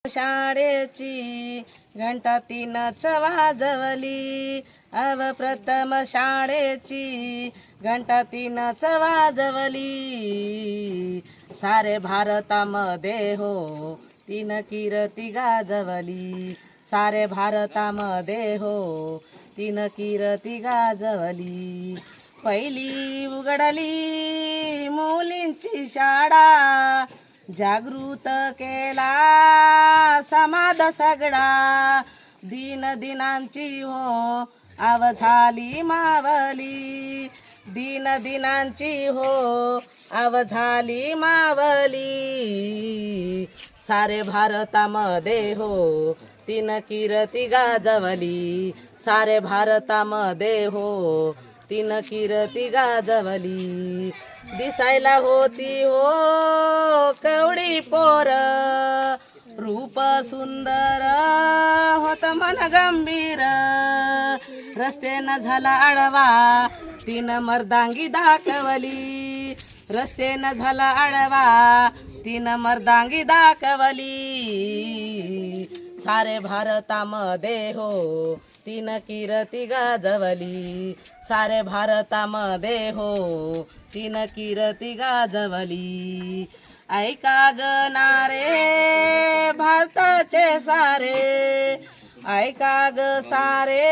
शाळेची घंटा 3च वाजवली, प्रथम शाळेची घंटा 3च वाजवली। सारे भारतामध्ये हो 3 कीर्ती गाजवली, सारे भारतामध्ये हो 3 कीर्ती गाजवली। पहिली उघडली मुलींची शाळा, जागृत केला समाज सगळा। दिनांची हो आव झाली मावली, दिनांची हो आव झाली मावली। सारे भारतामध्ये हो 3 कीर्ती गाजवली, सारे भारतामध्ये हो 3 कीर्ती गाजवली। दिसायला होती हो कवडी पोर, रूप सुंदर होत मन गंभीर। रस्त्यानं झाला आडवा 3 मर्दांगी दाखवली, रस्त्यानं झाला आडवा 3 मर्दांगी दाखवली। सारे भारतामध्ये हो 3 कीर्ती गाजवली, सारे भारतामध्ये हो 3 कीर्ती गाजवली। ऐका ग नारे भारताचे सारे, ऐका ग सारे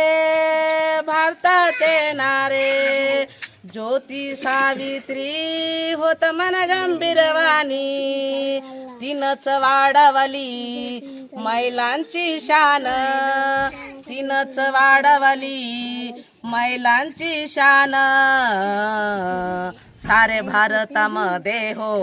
भारताचे नारे। ज्योती सावित्री होत मन गंभीरवाणी, 3च वाढवली महिलांची शान, 3च वाढवली महिलांची शान। सारे भारतामध्ये हो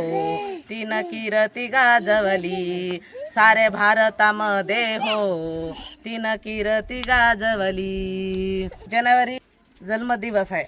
3 कीर्ती गाजवली, सारे भारतामध्ये हो 3 कीर्ती गाजवली। जानेवारी जन्मदिवस आहे।